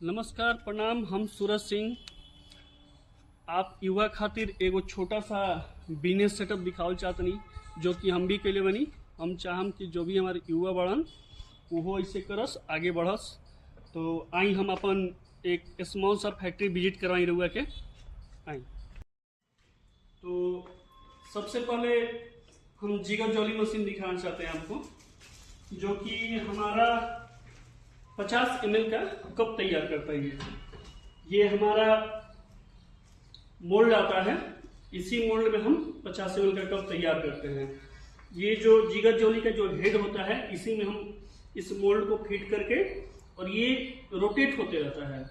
नमस्कार प्रणाम। हम सूरज सिंह आप युवा खातिर एगो छोटा सा बिजनेस सेटअप दिखावल चाहतनी जो कि हम भी कैले बनी। हम चाहम कि जो भी हमारे युवा बढ़न वो ऐसे करस आगे बढ़स। तो आई हम अपन एक स्मॉल सा फैक्ट्री विजिट करवाई रहुआ के आई। तो सबसे पहले हम जिगर जॉली मशीन दिखाना चाहते हैं आपको, जो कि हमारा 50 ml का कप तैयार करता है। ये हमारा मोल्ड आता है, इसी मोल्ड में हम 50 ml का कप तैयार करते हैं। ये जो जिगर जोली का जो हेड होता है, इसी में हम इस मोल्ड को फिट करके और ये रोटेट होते रहता है।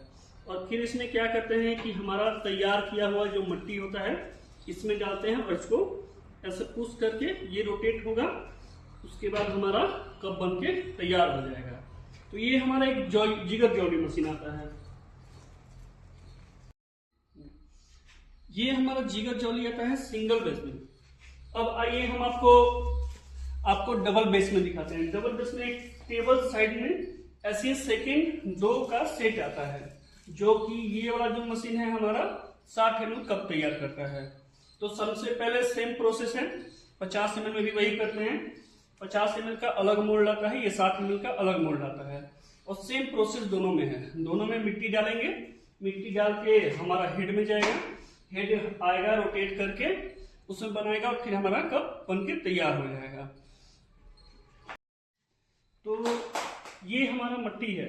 और फिर इसमें क्या करते हैं कि हमारा तैयार किया हुआ जो मिट्टी होता है इसमें डालते हैं और इसको ऐसे पुश करके ये रोटेट होगा। उसके बाद हमारा कप बन के तैयार हो जाएगा। तो ये हमारा एक जिगर जॉली मशीन आता है। ये हमारा जिगर जॉली आता है सिंगल बेस में। अब आइए हम आपको डबल बेस में दिखाते हैं। डबल बेस में एक टेबल साइड में ऐसे सेकंड 2 का सेट आता है, जो कि ये वाला जो मशीन है हमारा 60 ml कप तैयार करता है। तो सबसे पहले सेम प्रोसेस है, 50 ml में भी वही करते हैं। 50 ml का अलग मोल्ड आता है, ये 60 ml का अलग मोल्ड आता है और सेम प्रोसेस दोनों में है। दोनों में मिट्टी डालेंगे, मिट्टी डाल के हमारा हेड में जाएगा, हेड आएगा रोटेट करके उसमें बनाएगा और फिर हमारा कप बन के तैयार हो जाएगा। तो ये हमारा मिट्टी है।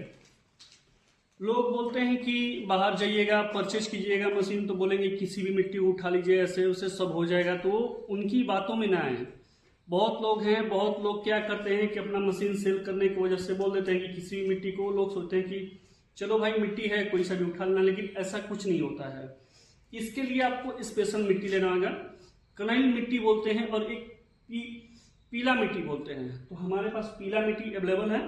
लोग बोलते हैं कि बाहर जाइएगा परचेज कीजिएगा मशीन तो बोलेंगे किसी भी मिट्टी उठा लीजिए, ऐसे उसे सब हो जाएगा। तो उनकी बातों में ना आए। बहुत लोग क्या करते हैं कि अपना मशीन सेल करने की वजह से बोल देते हैं कि किसी भी मिट्टी को लोग सोचते हैं कि चलो भाई मिट्टी है कोई सा भी उठा लेना, लेकिन ऐसा कुछ नहीं होता है। इसके लिए आपको स्पेशल मिट्टी लेना होगा। कनाइल मिट्टी बोलते हैं और एक पीला मिट्टी बोलते हैं। तो हमारे पास पीला मिट्टी अवेलेबल है।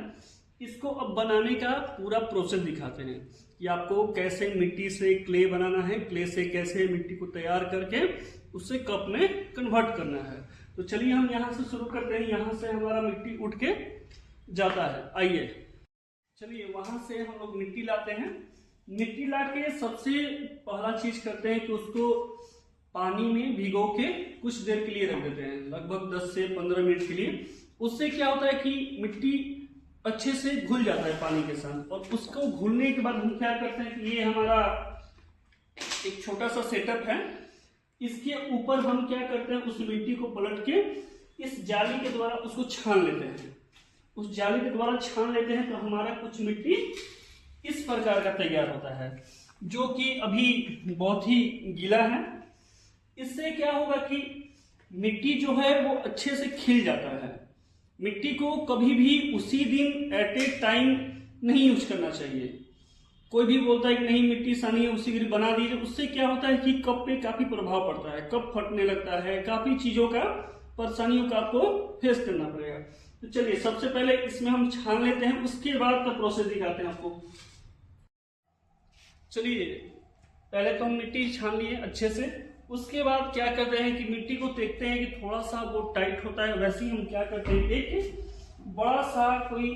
इसको अब बनाने का पूरा प्रोसेस दिखाते हैं कि आपको कैसे मिट्टी से क्ले बनाना है, क्ले से कैसे मिट्टी को तैयार करके उसे कप में कन्वर्ट करना है। तो चलिए हम यहाँ से शुरू करते हैं। यहाँ से हमारा मिट्टी उठ के जाता है। आइए चलिए वहां से हम लोग मिट्टी लाते हैं। मिट्टी ला के सबसे पहला चीज करते हैं कि उसको पानी में भिगो के कुछ देर के लिए रख देते हैं, लगभग 10 से 15 मिनट के लिए। उससे क्या होता है कि मिट्टी अच्छे से घुल जाता है पानी के साथ। और उसको घुलने के बाद हम क्या करते हैं कि ये हमारा एक छोटा सा सेटअप है। इसके ऊपर हम क्या करते हैं, उस मिट्टी को पलट के इस जाली के द्वारा उसको छान लेते हैं। उस जाली के द्वारा छान लेते हैं तो हमारा कुछ मिट्टी इस प्रकार का तैयार होता है, जो कि अभी बहुत ही गीला है। इससे क्या होगा कि मिट्टी जो है वो अच्छे से खिल जाता है। मिट्टी को कभी भी उसी दिन एट ए टाइम नहीं यूज करना चाहिए। कोई भी बोलता है कि नहीं मिट्टी सानी है उसी के लिए बना दीजिए, उससे क्या होता है कि कप पे काफी प्रभाव पड़ता है, कप फटने लगता है, काफी चीजों का परेशानियों का आपको फेस करना पड़ेगा। तो चलिए सबसे पहले इसमें हम छान लेते हैं, उसके बाद का प्रोसेस दिखाते हैं आपको। चलिए पहले तो हम मिट्टी छान लिए अच्छे से। उसके बाद क्या करते हैं कि मिट्टी को देखते हैं कि थोड़ा सा वो टाइट होता है। वैसे ही हम क्या करते हैं, एक बड़ा सा कोई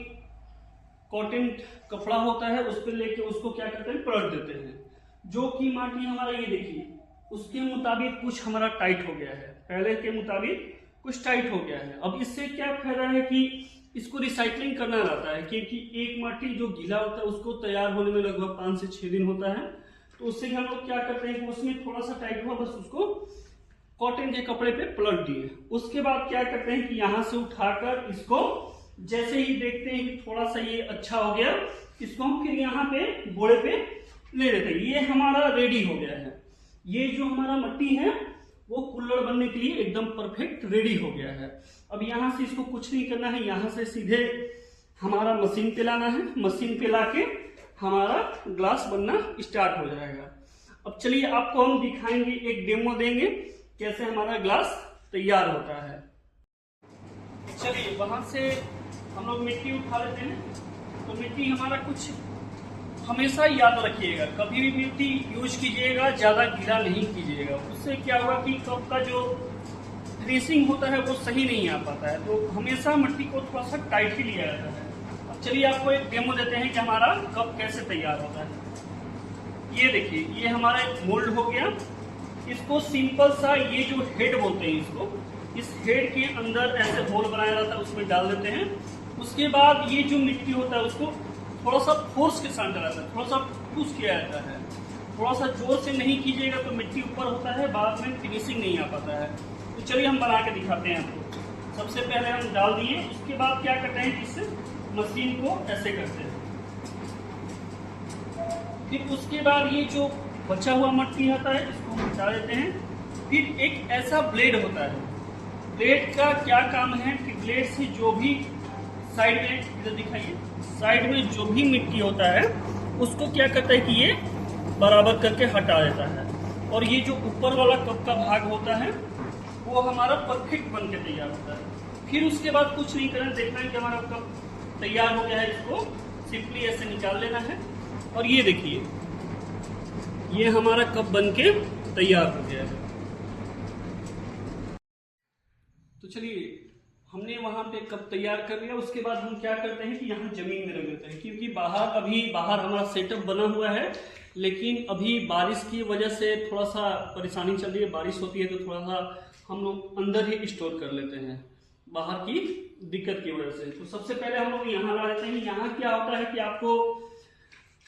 कॉटन कपड़ा होता है उस पर लेके उसको क्या करते हैं पलट देते हैं। जो कि माटी हमारा ये देखिए उसके मुताबिक कुछ हमारा टाइट हो गया है, पहले के मुताबिक कुछ टाइट हो गया है। अब इससे क्या फायदा है कि इसको रिसाइकलिंग करना रहता है, क्योंकि एक माटी जो गीला होता है उसको तैयार होने में लगभग 5 से 6 दिन होता है। तो उससे हम लोग क्या करते हैं कि उसमें थोड़ा सा टाइट हुआ, बस उसको कॉटन के कपड़े पे पलट दिए। उसके बाद क्या करते हैं कि यहाँ से उठाकर इसको जैसे ही देखते हैं कि थोड़ा सा ये अच्छा हो गया, इसको हम फिर यहाँ पे बोड़े पे ले लेते हैं। ये हमारा रेडी हो गया है। ये जो हमारा मिट्टी है वो कुल्हड़ बनने के लिए एकदम परफेक्ट रेडी हो गया है। अब यहाँ से इसको कुछ नहीं करना है, यहाँ से सीधे हमारा मशीन पे लाना है। मशीन पे लाके हमारा ग्लास बनना स्टार्ट हो जाएगा। अब चलिए आपको हम दिखाएंगे, एक डेमो देंगे कैसे हमारा ग्लास तैयार होता है। चलिए वहां से हम लोग मिट्टी उठा लेते हैं। तो मिट्टी हमारा कुछ हमेशा याद रखिएगा, कभी भी मिट्टी यूज कीजिएगा ज्यादा गीला नहीं कीजिएगा। उससे क्या होगा कि कप का जो फिनिशिंग होता है वो सही नहीं आ पाता है। तो हमेशा मिट्टी को थोड़ा सा टाइट ही लिया जाता है। चलिए आपको एक डेमो देते हैं कि हमारा कप कैसे तैयार होता है। ये देखिए, ये हमारा एक मोल्ड हो गया। इसको सिंपल सा, ये जो हेड बोलते हैं इसको, इस हेड के अंदर ऐसे होल बनाया जाता है, उसमें डाल देते हैं। उसके बाद ये जो मिट्टी होता है उसको थोड़ा सा फोर्स के साथ डाला जाता है, थोड़ा सा पुश किया जाता है। थोड़ा सा जोर से नहीं कीजिएगा तो मिट्टी ऊपर होता है, बाद में फिनिशिंग नहीं आ पाता है। तो चलिए हम बना के दिखाते हैं आपको। सबसे पहले हम डाल दिए, उसके बाद क्या करते हैं, इससे मशीन को ऐसे करते हैं। फिर उसके बाद ये जो बचा हुआ मिट्टी होता है इसको हटा देते हैं। फिर एक ऐसा ब्लेड होता है, ब्लेड का क्या काम है कि ब्लेड से जो भी साइड में, इधर दिखाइए, साइड में जो भी मिट्टी होता है उसको क्या करता है कि ये बराबर करके हटा देता है। और ये जो ऊपर वाला कप का भाग होता है वो हमारा परफेक्ट बन के तैयार होता है। फिर उसके बाद कुछ नहीं करना, देखना है कि हमारा कप तैयार हो गया है, इसको सिंपली ऐसे निकाल लेना है। और ये देखिए, ये हमारा कप बन के तैयार हो गया है। तो चलिए, हमने वहां पे कप तैयार कर लिया। उसके बाद हम क्या करते हैं कि यहाँ जमीन में रख देते हैं, क्योंकि बाहर हमारा सेटअप बना हुआ है, लेकिन अभी बारिश की वजह से थोड़ा सा परेशानी चल रही है। बारिश होती है तो थोड़ा सा हम लोग अंदर ही स्टोर कर लेते हैं, बाहर की दिक्कत की वजह से। तो सबसे पहले हम लोग यहाँ ला देते हैं। यहाँ क्या होता है कि आपको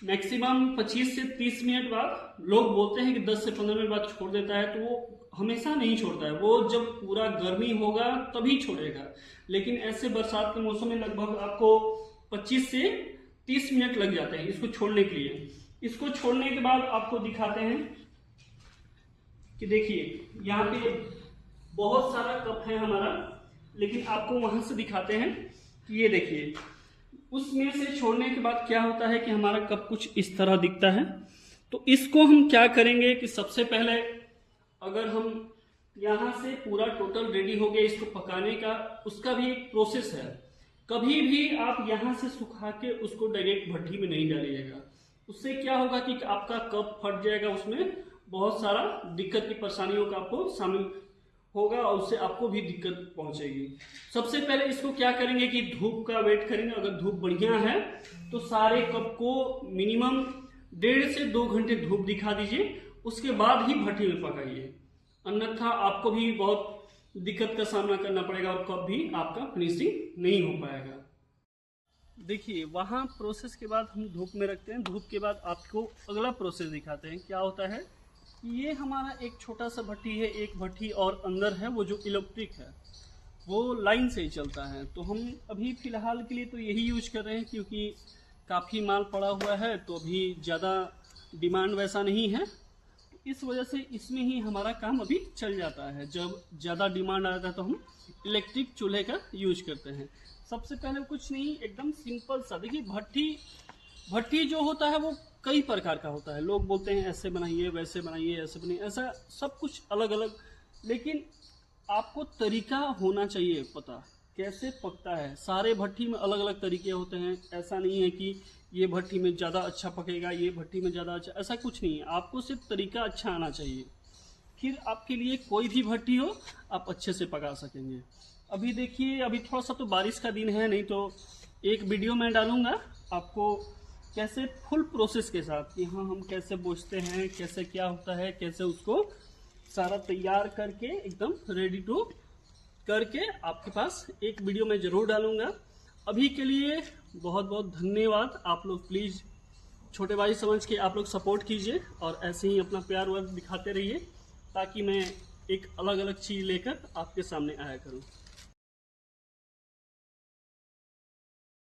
मैक्सिमम 25 से 30 मिनट बाद, लोग बोलते हैं कि 10 से 15 मिनट बाद छोड़ देता है, तो वो हमेशा नहीं छोड़ता है। वो जब पूरा गर्मी होगा तभी छोड़ेगा, लेकिन ऐसे बरसात के मौसम में लगभग आपको 25 से 30 मिनट लग जाते हैं इसको छोड़ने के लिए। इसको छोड़ने के बाद आपको दिखाते हैं कि देखिए, यहाँ पे बहुत सारा कप है हमारा, लेकिन आपको वहां से दिखाते हैं कि ये देखिए, उसमें से छोड़ने के बाद क्या होता है कि हमारा कप कुछ इस तरह दिखता है। तो इसको हम क्या करेंगे कि सबसे पहले, अगर हम यहाँ से पूरा टोटल रेडी हो गया इसको पकाने का, उसका भी एक प्रोसेस है। कभी भी आप यहाँ से सुखा के उसको डायरेक्ट भट्टी में नहीं डालिएगा। उससे क्या होगा कि आपका कप फट जाएगा, उसमें बहुत सारा दिक्कत की परेशानियों का आपको शामिल होगा और उससे आपको भी दिक्कत पहुंचेगी। सबसे पहले इसको क्या करेंगे कि धूप का वेट करेंगे। अगर धूप बढ़िया है तो सारे कप को मिनिमम 1.5 से 2 घंटे धूप दिखा दीजिए, उसके बाद ही भट्टी में पकाइए, अन्यथा आपको भी बहुत दिक्कत का सामना करना पड़ेगा और कप भी आपका फिनिशिंग नहीं हो पाएगा। देखिए, वहाँ प्रोसेस के बाद हम धूप में रखते हैं। धूप के बाद आपको अगला प्रोसेस दिखाते हैं। क्या होता है, ये हमारा एक छोटा सा भट्टी है, एक भट्टी और अंदर है वो जो इलेक्ट्रिक है, वो लाइन से ही चलता है। तो हम अभी फ़िलहाल के लिए तो यही यूज कर रहे हैं, क्योंकि काफ़ी माल पड़ा हुआ है तो अभी ज़्यादा डिमांड वैसा नहीं है, इस वजह से इसमें ही हमारा काम अभी चल जाता है। जब ज़्यादा डिमांड आता है तो हम इलेक्ट्रिक चूल्हे का यूज करते हैं। सबसे पहले कुछ नहीं, एकदम सिंपल सा, देखिए भट्टी जो होता है वो कई प्रकार का होता है। लोग बोलते हैं ऐसे बनाइए, वैसे बनाइए, ऐसे बनाइए, ऐसा सब कुछ अलग अलग, लेकिन आपको तरीका होना चाहिए पता कैसे पकता है। सारे भट्टी में अलग अलग तरीके होते हैं। ऐसा नहीं है कि ये भट्टी में ज़्यादा अच्छा पकेगा, ये भट्टी में ज़्यादा अच्छा, ऐसा कुछ नहीं है। आपको सिर्फ तरीका अच्छा आना चाहिए, फिर आपके लिए कोई भी भट्टी हो आप अच्छे से पका सकेंगे। अभी देखिए, अभी थोड़ा सा तो बारिश का दिन है, नहीं तो एक वीडियो मैं डालूंगा आपको कैसे फुल प्रोसेस के साथ कि हाँ हम कैसे बोझते हैं, कैसे क्या होता है, कैसे उसको सारा तैयार करके एकदम रेडी टू करके आपके पास एक वीडियो मैं ज़रूर डालूंगा। अभी के लिए बहुत बहुत धन्यवाद। आप लोग प्लीज़ छोटे भाई समझ के आप लोग सपोर्ट कीजिए और ऐसे ही अपना प्यार वर्क दिखाते रहिए, ताकि मैं एक अलग अलग चीज़ लेकर आपके सामने आया करूँ।